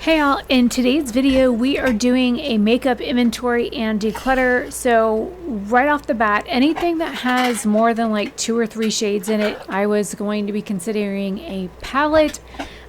Hey all, in today's video we are doing a makeup inventory and declutter. So right off the bat, anything that has more than like 2 or 3 shades in it, I was going to be considering a palette.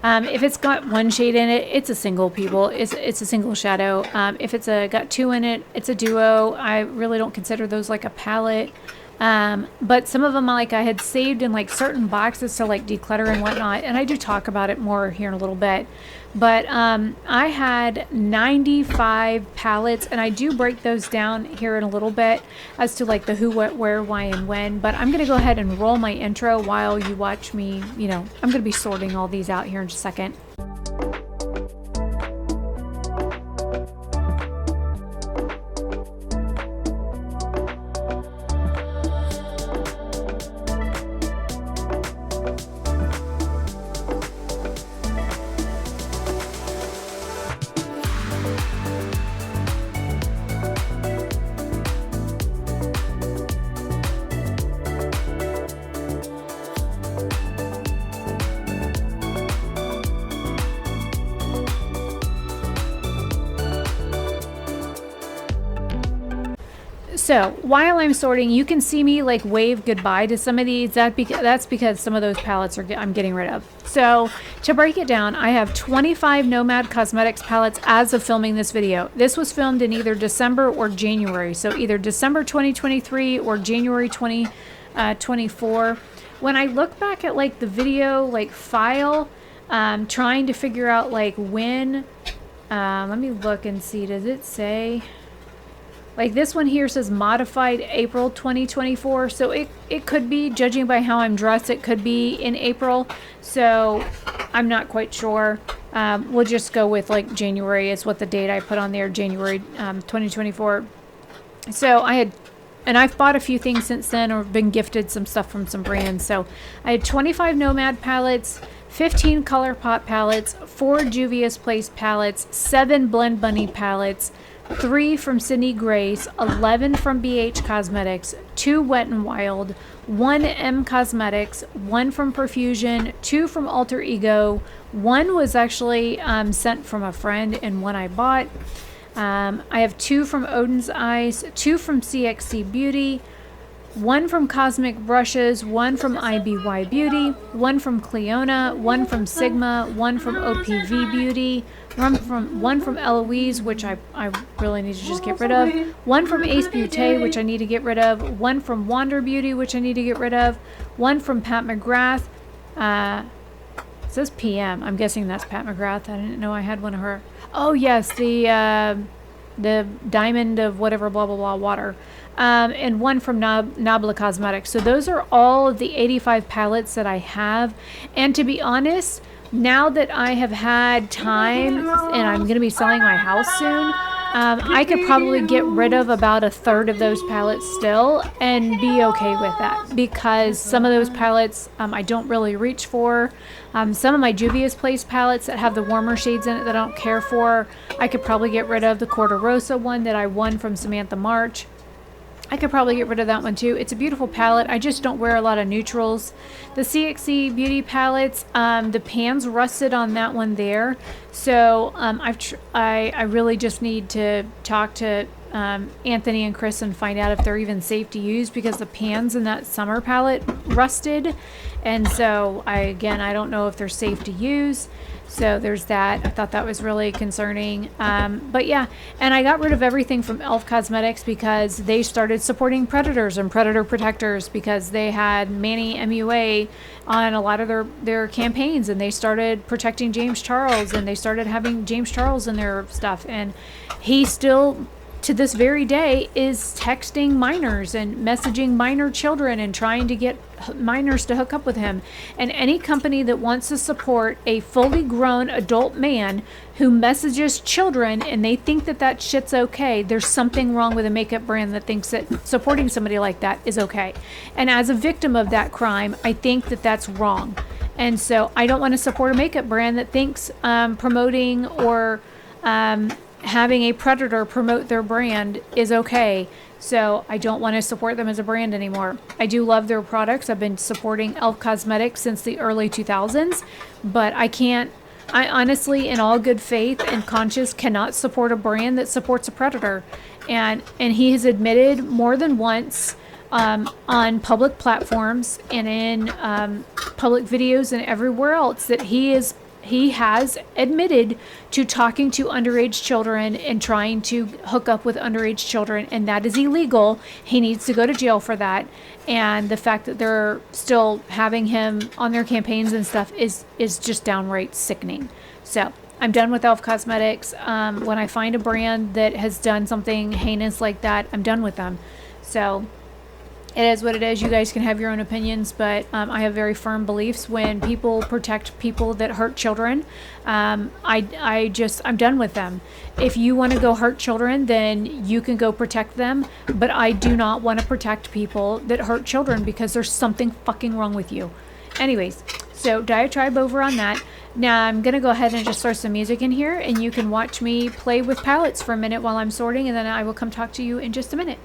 If it's got 1 shade in it, it's a single, people. It's a single shadow. If it's got 2 in it, it's a duo. I really don't consider those like a palette. But some of them I had saved in like certain boxes to like declutter and whatnot, and I do talk about it more here in a little bit. But I had 95 palettes, and I do break those down here in a little bit as to like the who, what, where, why, and when. But I'm gonna go ahead and roll my intro while you watch me. I'm gonna be sorting all these out here in just a second. So while I'm sorting, you can see me like wave goodbye to some of these. That's because some of those palettes I'm getting rid of. So to break it down, I have 25 Nomad Cosmetics palettes as of filming this video. This was filmed in either December or January. So either December 2023 or January 2024. When I look back at like the video like file, trying to figure out like when, let me look and see, does it say? Like this one here says modified April 2024. So it could be, judging by how I'm dressed, it could be in April. So I'm not quite sure. We'll just go with like January is what the date I put on there, January 2024. So I've bought a few things since then or been gifted some stuff from some brands. So I had 25 Nomad palettes, 15 ColourPop palettes, 4 Juvia's Place palettes, 7 Blend Bunny palettes, 3 from Sydney Grace, 11 from BH Cosmetics, 2 Wet n Wild, 1 M Cosmetics, 1 from Perfusion, 2 from Alter Ego, 1 was actually sent from a friend and 1 I bought. I have 2 from Odin's Eyes, 2 from CXC Beauty, 1 from Cosmic Brushes, 1 from IBY Beauty, 1 from Cleona, 1 from Sigma, 1 from OPV Beauty, 1 from Eloise, which I really need to just get rid of, 1 from Ace Beauté, which I need to get rid of, 1 from Wander Beauty, which I need to get rid of, 1 from Pat McGrath. It says PM. I'm guessing that's Pat McGrath. I didn't know I had one of her. Oh yes, the diamond of whatever blah blah blah water. And 1 from Nomad Cosmetics. So those are all of the 85 palettes that I have. And to be honest, now that I have had time and I'm going to be selling my house soon, I could probably get rid of about 1/3 of those palettes still and be okay with that, because some of those palettes I don't really reach for. Some of my Juvia's Place palettes that have the warmer shades in it that I don't care for, I could probably get rid of. The Corta Rosa one that I won from Samantha March, I could probably get rid of that one too. It's a beautiful palette. I just don't wear a lot of neutrals. The CXC Beauty palettes, the pan's rusted on that one there. So I really just need to talk to Anthony and Chris and find out if they're even safe to use, because the pans in that summer palette rusted. And so I don't know if they're safe to use. So there's that. I thought that was really concerning. But yeah, and I got rid of everything from e.l.f. Cosmetics because they started supporting predators and predator protectors, because they had Manny MUA on a lot of their campaigns, and they started protecting James Charles, and they started having James Charles in their stuff. And he still, to this very day, is texting minors and messaging minor children and trying to get minors to hook up with him. And any company that wants to support a fully grown adult man who messages children and they think that that shit's okay, there's something wrong with a makeup brand that thinks that supporting somebody like that is okay. And as a victim of that crime, I think that that's wrong. And so I don't want to support a makeup brand that thinks promoting or having a predator promote their brand is okay. So I don't want to support them as a brand anymore. I do love their products. I've been supporting e.l.f. Cosmetics since the early 2000s, but I can't I honestly, in all good faith and conscience, cannot support a brand that supports a predator. And he has admitted more than once on public platforms and in public videos and everywhere else that he has admitted to talking to underage children and trying to hook up with underage children, and that is illegal. He needs to go to jail for that. And the fact that they're still having him on their campaigns and stuff is just downright sickening. So I'm done with Elf Cosmetics. When I find a brand that has done something heinous like that, I'm done with them. So it is what it is. You guys can have your own opinions, but I have very firm beliefs when people protect people that hurt children. I'm done with them. If you want to go hurt children, then you can go protect them. But I do not want to protect people that hurt children because there's something fucking wrong with you. Anyways, so diatribe over on that. Now I'm going to go ahead and just throw some music in here, and you can watch me play with palettes for a minute while I'm sorting, and then I will come talk to you in just a minute.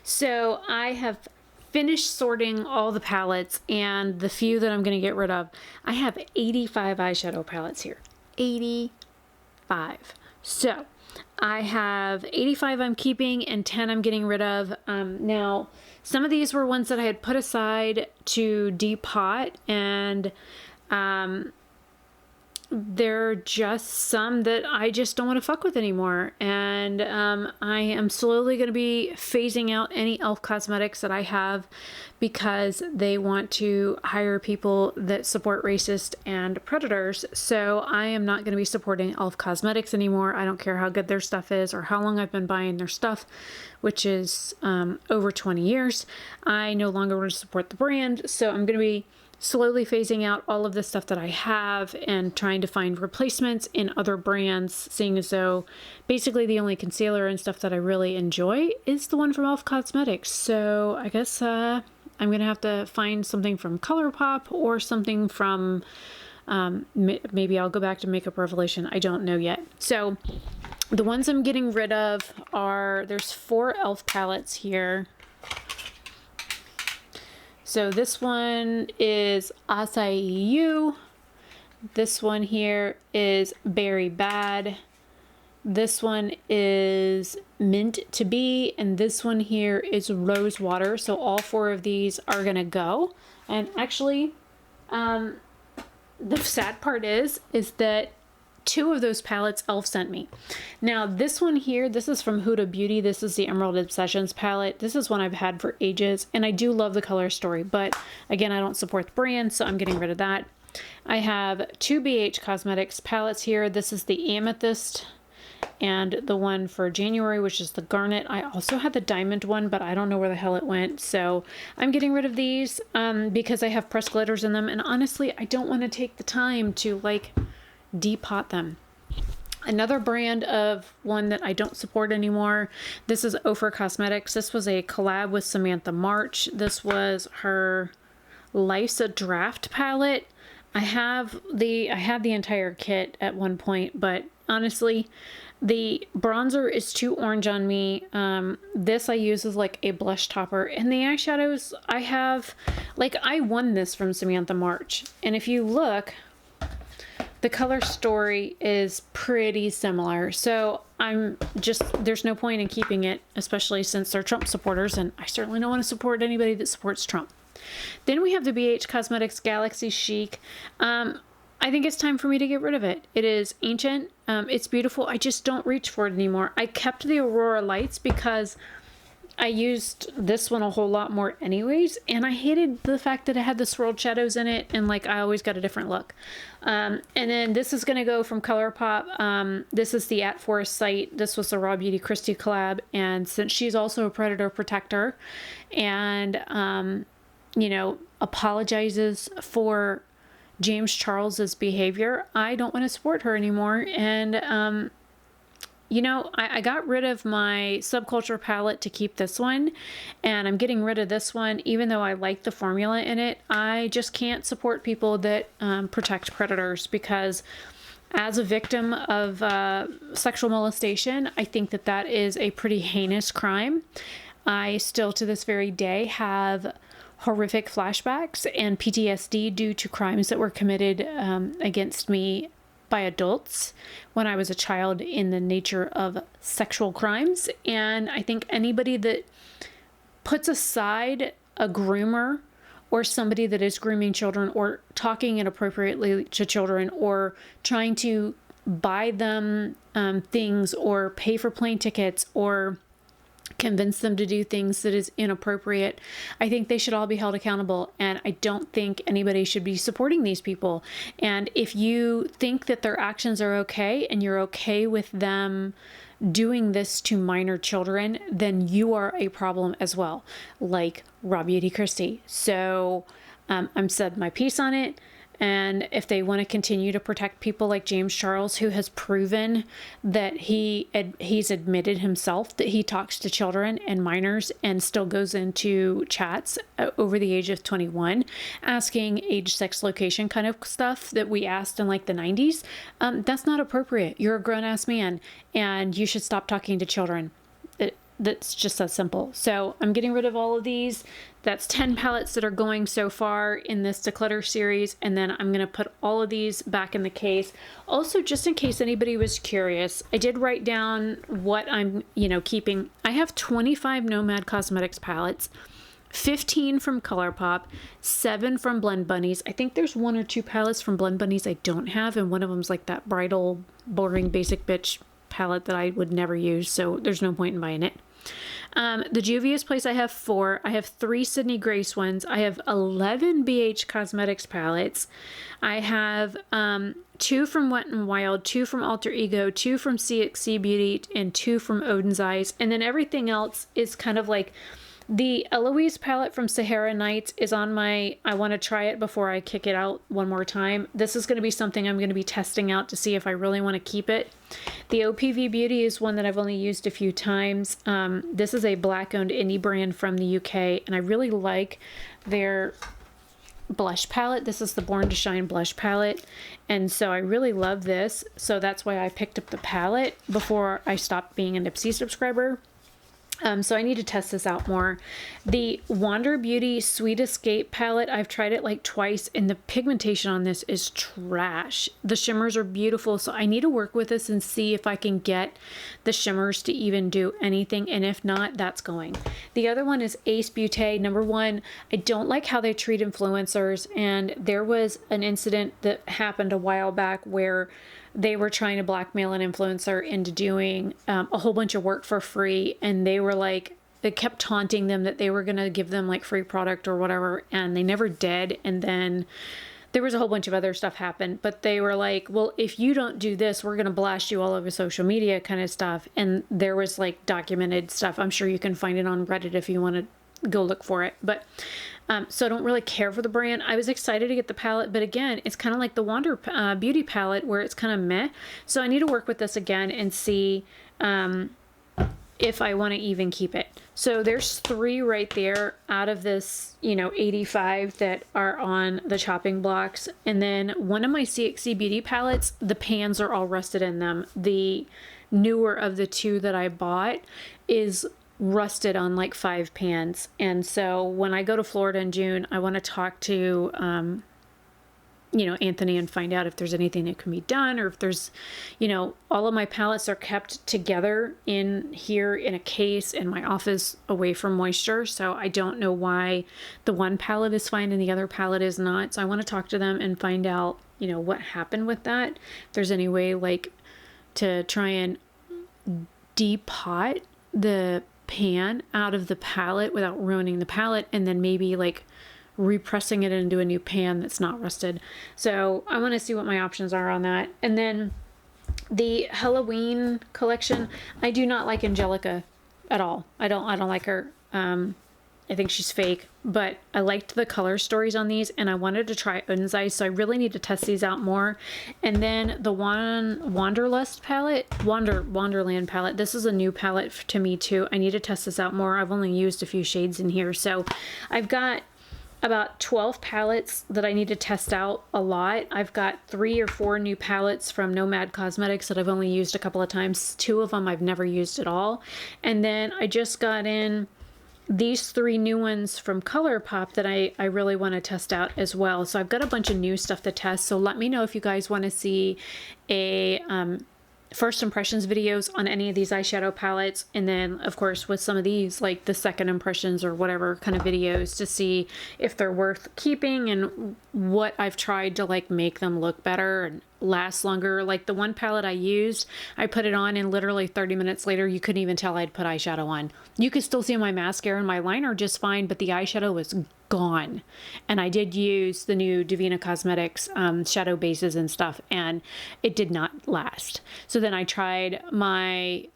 So I have finished sorting all the palettes and the few that I'm going to get rid of. I have 85 eyeshadow palettes here. 85. So I have 85 I'm keeping and 10 I'm getting rid of. Now, some of these were ones that I had put aside to depot, and there are just some that I just don't want to fuck with anymore. And I am slowly going to be phasing out any e.l.f. cosmetics that I have because they want to hire people that support racist and predators. So I am not going to be supporting e.l.f. cosmetics anymore. I don't care how good their stuff is or how long I've been buying their stuff, which is over 20 years. I no longer want to support the brand. So I'm going to be slowly phasing out all of the stuff that I have and trying to find replacements in other brands, seeing as though basically the only concealer and stuff that I really enjoy is the one from e.l.f. Cosmetics. So I guess I'm going to have to find something from ColourPop or something from maybe I'll go back to Makeup Revolution. I don't know yet. So the ones I'm getting rid of are, there's 4 e.l.f. palettes here. So this one is Acai You. This one here is Berry Bad. This one is Mint to Be. And this one here is Rose Water. So all 4 of these are going to go. And actually, the sad part is that 2 of those palettes e.l.f. sent me. Now this one here, this is from Huda Beauty. This is the Emerald Obsessions palette. This is one I've had for ages, and I do love the color story, but again, I don't support the brand, so I'm getting rid of that. I have 2 BH Cosmetics palettes here. This is the Amethyst and the one for January, which is the Garnet. I also had the Diamond one, but I don't know where the hell it went. So I'm getting rid of these because I have pressed glitters in them, and honestly, I don't want to take the time to like depot them. Another brand of one that I don't support anymore, this is Ofer Cosmetics. This was a collab with Samantha March. This was her Life's a Draft palette. I had the entire kit at one point, but honestly, the bronzer is too orange on me. This I use as like a blush topper, and the eyeshadows I have, like, I won this from Samantha March, and if you look, the color story is pretty similar. So there's no point in keeping it, especially since they're Trump supporters, and I certainly don't want to support anybody that supports Trump. Then we have the BH Cosmetics Galaxy Chic. I think it's time for me to get rid of it. It is ancient. It's beautiful. I just don't reach for it anymore. I kept the Aurora Lights because I used this one a whole lot more anyways, and I hated the fact that it had the swirled shadows in it, and like I always got a different look. And then this is going to go from ColourPop. This is the At Forest site. This was the Raw Beauty Christie collab, and since she's also a predator protector and you know, apologizes for James Charles's behavior, I don't want to support her anymore. And you know, I got rid of my Subculture palette to keep this one, and I'm getting rid of this one, even though I like the formula in it. I just can't support people that protect predators, because as a victim of sexual molestation, I think that that is a pretty heinous crime. I still, to this very day, have horrific flashbacks and PTSD due to crimes that were committed against me by adults when I was a child in the nature of sexual crimes. And I think anybody that puts aside a groomer or somebody that is grooming children or talking inappropriately to children or trying to buy them things or pay for plane tickets or convince them to do things that is inappropriate, I think they should all be held accountable, and I don't think anybody should be supporting these people. And if you think that their actions are okay and you're okay with them doing this to minor children, then you are a problem as well, like Raw Beauty Christie. So I'm said my piece on it. And if they want to continue to protect people like James Charles, who has proven that he's admitted himself that he talks to children and minors and still goes into chats over the age of 21, asking age, sex, location kind of stuff that we asked in like the 90s, that's not appropriate. You're a grown-ass man and you should stop talking to children. that's just that simple. So I'm getting rid of all of these. That's 10 palettes that are going so far in this Declutter series. And then I'm going to put all of these back in the case. Also, just in case anybody was curious, I did write down what I'm, keeping. I have 25 Nomad Cosmetics palettes, 15 from ColourPop, 7 from Blend Bunnies. I think there's 1 or 2 palettes from Blend Bunnies I don't have, and one of them's like that bridal, boring, basic bitch palette that I would never use, so there's no point in buying it. The Juvia's Place, I have 4. I have 3 Sydney Grace ones. I have 11 BH Cosmetics palettes. I have 2 from Wet n Wild, 2 from Alter Ego, 2 from CXC Beauty, and 2 from Odin's Eyes. And then everything else is kind of like the Eloise palette from Sahara Nights is on my, I want to try it before I kick it out one more time. This is going to be something I'm going to be testing out to see if I really want to keep it. The OPV Beauty is one that I've only used a few times. This is a black-owned indie brand from the UK, and I really like their blush palette. This is the Born to Shine blush palette, and so I really love this. So that's why I picked up the palette before I stopped being a Nipsey subscriber. So I need to test this out more. The Wander Beauty Sweet Escape palette, I've tried it like twice, and the pigmentation on this is trash. The shimmers are beautiful, so I need to work with this and see if I can get the shimmers to even do anything, and if not, that's going. The other one is Ace Beauté. Number 1, I don't like how they treat influencers, and there was an incident that happened a while back where they were trying to blackmail an influencer into doing a whole bunch of work for free, and they were like, they kept taunting them that they were going to give them like free product or whatever, and they never did. And then there was a whole bunch of other stuff happened, but they were like, well, if you don't do this, we're going to blast you all over social media kind of stuff. And there was like documented stuff. I'm sure you can find it on Reddit if you want to go look for it. But so I don't really care for the brand. I was excited to get the palette, but again, it's kind of like the Wander Beauty palette where it's kind of meh. So I need to work with this again and see if I want to even keep it. So there's 3 right there out of this, 85 that are on the chopping blocks. And then one of my CXC Beauty palettes, the pans are all rusted in them. The newer of the 2 that I bought is rusted on like 5 pans. And so when I go to Florida in June, I want to talk to Anthony and find out if there's anything that can be done, or if there's, all of my palettes are kept together in here in a case in my office away from moisture. So I don't know why the one palette is fine and the other palette is not. So I want to talk to them and find out, what happened with that. If there's any way like to try and depot the pan out of the palette without ruining the palette, and then maybe like repressing it into a new pan that's not rusted. So I want to see what my options are on that. And then the Halloween collection, I do not like Angelica at all. I don't like her. I think she's fake, but I liked the color stories on these, and I wanted to try Odin's Eyes, so I really need to test these out more. And then the Wanderlust palette, Wonderland palette, this is a new palette to me too. I need to test this out more. I've only used a few shades in here, so I've got about 12 palettes that I need to test out a lot. I've got 3 or 4 new palettes from Nomad Cosmetics that I've only used a couple of times. 2 of them I've never used at all. And then I just got in these 3 new ones from ColourPop that I really want to test out as well. So I've got a bunch of new stuff to test. So let me know if you guys want to see a first impressions videos on any of these eyeshadow palettes, and then of course with some of these like the second impressions or whatever kind of videos to see if they're worth keeping and what I've tried to like make them look better and last longer. Like the one palette I used, I put it on and literally 30 minutes later you couldn't even tell I'd put eyeshadow on. You could still see my mascara and my liner just fine, but the eyeshadow was gone. And I did use the new Divina Cosmetics shadow bases and stuff, and it did not last. So then I tried my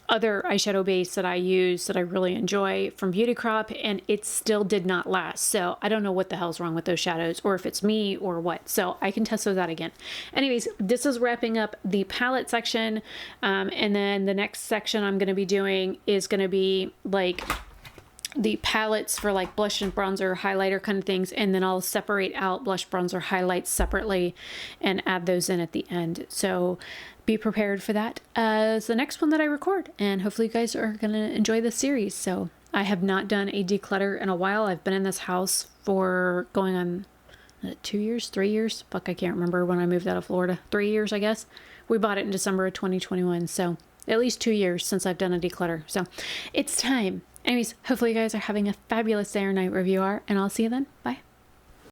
other eyeshadow base that I use that I really enjoy from Beauty Crop, and it still did not last. So I don't know what the hell's wrong with those shadows, or if it's me or what. So I can test those out again. Anyways, this is wrapping up the palette section. And then the next section I'm going to be doing is going to be like the palettes for like blush and bronzer, highlighter kind of things, and then I'll separate out blush, bronzer, highlights separately and add those in at the end. So be prepared for that as the next one that I record, and hopefully you guys are going to enjoy this series. So I have not done a declutter in a while. I've been in this house for going on 2 years, 3 years. Fuck, I can't remember when I moved out of Florida. 3 years, I guess. We bought it in December of 2021. So at least 2 years since I've done a declutter. So it's time. Anyways, hopefully you guys are having a fabulous day or night wherever you are, and I'll see you then. Bye.